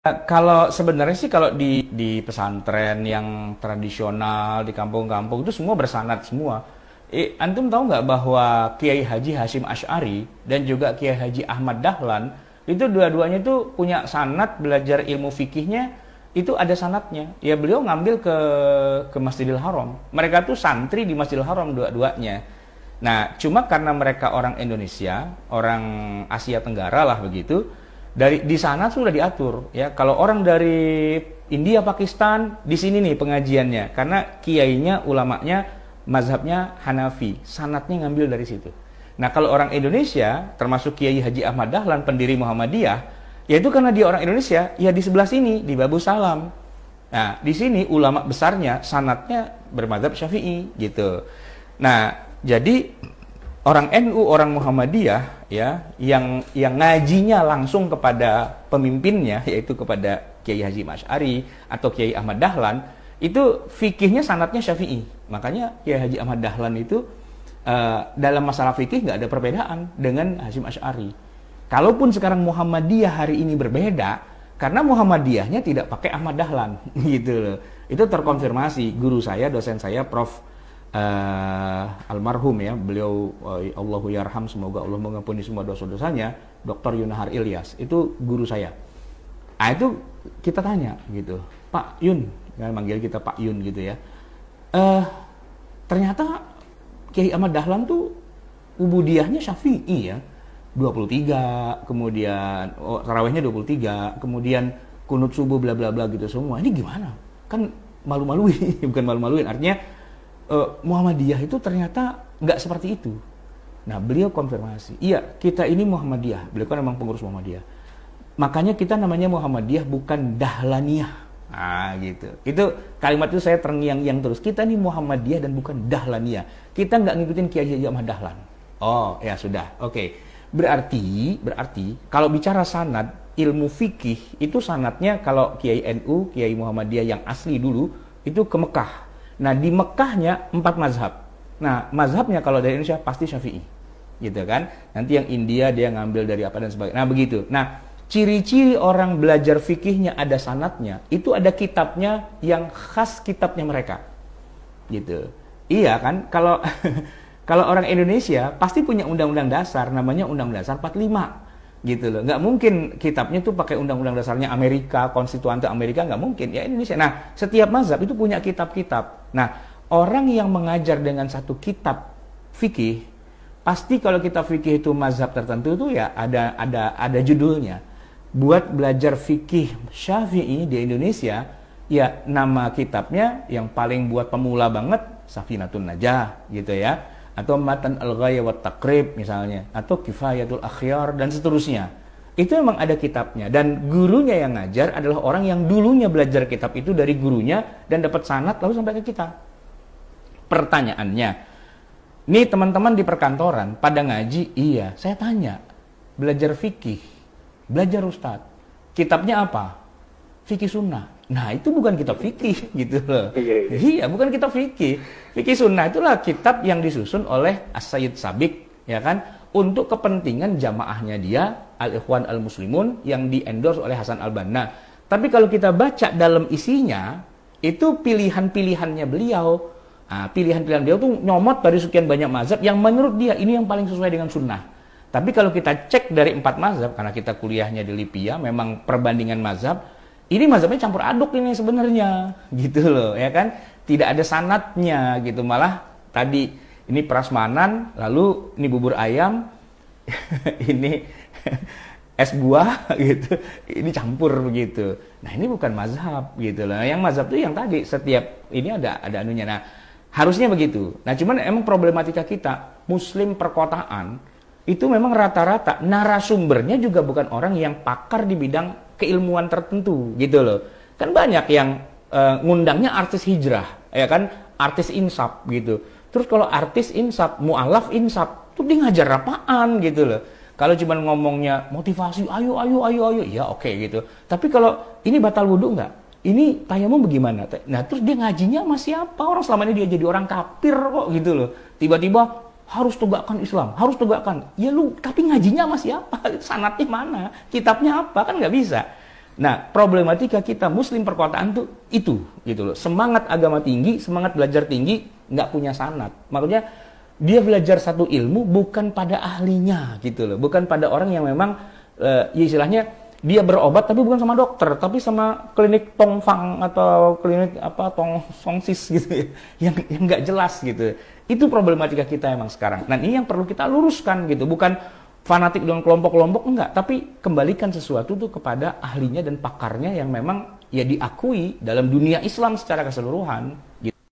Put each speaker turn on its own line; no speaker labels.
Kalau sebenarnya sih kalau di pesantren yang tradisional di kampung-kampung itu semua bersanad semua. Antum tahu nggak bahwa Kiai Haji Hashim Asy'ari dan juga Kiai Haji Ahmad Dahlan itu dua-duanya itu punya sanad belajar ilmu fikihnya itu ada sanadnya. Ya beliau ngambil ke Masjidil Haram. Mereka tuh santri di Masjidil Haram dua-duanya. Nah, cuma karena mereka orang Indonesia, orang Asia Tenggara lah begitu, di sana sudah diatur ya. Kalau orang dari India, Pakistan, di sini nih pengajiannya, karena kiainya, ulamanya, mazhabnya Hanafi, sanatnya ngambil dari situ. Nah, kalau orang Indonesia, termasuk Kiai Haji Ahmad Dahlan, pendiri Muhammadiyah, yaitu karena dia orang Indonesia, ya di sebelah sini, di Babu Salam. Nah, di sini ulama besarnya, sanatnya bermadzhab Syafi'i gitu. Nah, jadi orang NU, orang Muhammadiyah ya, yang ngajinya langsung kepada pemimpinnya, yaitu kepada Kiai Hasyim Asy'ari atau Kiai Ahmad Dahlan, itu fikihnya sanadnya Syafi'i. Makanya Kiai Haji Ahmad Dahlan itu dalam masalah fikih nggak ada perbedaan dengan Hasyim Asy'ari. Kalaupun sekarang Muhammadiyah hari ini berbeda, karena Muhammadiyahnya tidak pakai Ahmad Dahlan, gitu loh. Itu terkonfirmasi guru saya, dosen saya, Prof. Almarhum ya, beliau Allahu yarham, semoga Allah mengampuni semua dosa-dosanya, Dr. Yunahar Ilyas, itu guru saya. Nah itu kita tanya gitu, Pak Yun, kan manggil kita Pak Yun gitu ya. Ternyata Kiai Ahmad Dahlan tuh ubudiyahnya Syafi'i ya, 23, kemudian tarawihnya 23, kemudian kunut subuh bla bla bla gitu semua. Ini gimana? Kan malu-maluin, bukan malu-maluin, artinya Muhammadiyah itu ternyata nggak seperti itu. Nah, beliau konfirmasi, iya kita ini Muhammadiyah, beliau kan memang pengurus Muhammadiyah. Makanya kita namanya Muhammadiyah bukan Dahlaniyah. Ah gitu. Itu kalimat itu saya terngiang-ngiang terus. Kita ini Muhammadiyah dan bukan Dahlaniyah. Kita nggak ngikutin Kiai Haji Ahmad Dahlan. Oh ya sudah, oke. Berarti kalau bicara sanad ilmu fikih itu sanadnya kalau Kiai NU, Kiai Muhammadiyah yang asli dulu itu ke Mekah. Nah di Mekahnya 4 mazhab. Nah mazhabnya kalau dari Indonesia pasti Syafi'i, gitu kan. Nanti yang India dia ngambil dari apa dan sebagainya. Nah begitu. Nah ciri-ciri orang belajar fikihnya ada sanadnya, itu ada kitabnya yang khas kitabnya mereka, gitu. Iya kan? Kalau kalau orang Indonesia pasti punya undang-undang dasar, namanya Undang-Undang Dasar 45, gitu loh. Nggak mungkin kitabnya tuh pakai undang-undang dasarnya Amerika, konstituante Amerika, nggak mungkin. Ya Indonesia. Nah, setiap mazhab itu punya kitab-kitab. Nah, orang yang mengajar dengan satu kitab fikih, pasti kalau kitab fikih itu mazhab tertentu tuh ya ada judulnya. Buat belajar fikih Syafi'i di Indonesia, ya nama kitabnya yang paling buat pemula banget Safinatun Najah, gitu ya. Atau Matan Al-Ghaya wa Taqrib misalnya, atau Kifayatul Akhyar dan seterusnya. Itu memang ada kitabnya, dan gurunya yang ngajar adalah orang yang dulunya belajar kitab itu dari gurunya dan dapat sanad lalu sampai ke kita. Pertanyaannya, nih teman-teman di perkantoran pada ngaji, iya, saya tanya, belajar fikih, belajar ustadz, kitabnya apa? Fikih sunnah. Nah itu bukan kitab fikih gitu loh. Iya, bukan kitab fikih. Fikih sunnah itulah kitab yang disusun oleh As-Sayyid Sabiq, ya kan, untuk kepentingan jamaahnya dia, Al-Ikhwan Al-Muslimun, yang di-endorse oleh Hasan Al-Banna. Tapi kalau kita baca dalam isinya, itu pilihan-pilihannya beliau. Nah, pilihan-pilihan beliau tuh nyomot dari sekian banyak mazhab yang menurut dia ini yang paling sesuai dengan sunnah. Tapi kalau kita cek dari 4 mazhab, karena kita kuliahnya di Lipia, memang perbandingan mazhab, ini mazhabnya campur aduk ini sebenarnya, gitu loh, ya kan? Tidak ada sanatnya, gitu. Malah tadi ini prasmanan, lalu ini bubur ayam, ini es buah, gitu. Ini campur begitu. Nah ini bukan mazhab, gitu loh. Yang mazhab itu yang tadi setiap ini ada anunya. Nah harusnya begitu. Nah cuman emang problematika kita Muslim perkotaan itu memang rata-rata narasumbernya juga bukan orang yang pakar di bidang keilmuan tertentu, gitu loh. Kan banyak yang ngundangnya artis hijrah, ya kan, artis insaf gitu. Terus kalau artis insaf, mu'alaf insaf, tuh dia ngajar apaan gitu loh. Kalau cuma ngomongnya motivasi, ayo, ya oke gitu. Tapi kalau ini batal wudhu nggak? Ini tayamum bagaimana? Nah terus dia ngajinya sama siapa? Orang selama ini dia jadi orang kafir kok gitu loh. Tiba-tiba harus tegakkan Islam, harus tegakkan. Ya lu, tapi ngajinya sama siapa? Sanadnya mana? Kitabnya apa? Kan nggak bisa. Nah, problematika kita Muslim perkotaan tuh itu, gitu loh. Semangat agama tinggi, semangat belajar tinggi, nggak punya sanad. Maksudnya dia belajar satu ilmu bukan pada ahlinya, gitu loh. Bukan pada orang yang memang, ya istilahnya dia berobat tapi bukan sama dokter, tapi sama klinik tongfang atau klinik apa tongsis gitu ya, yang nggak jelas gitu. Itu problematika kita emang sekarang. Nah ini yang perlu kita luruskan gitu, bukan fanatik dengan kelompok-kelompok enggak, tapi kembalikan sesuatu tuh kepada ahlinya dan pakarnya yang memang ya diakui dalam dunia Islam secara keseluruhan.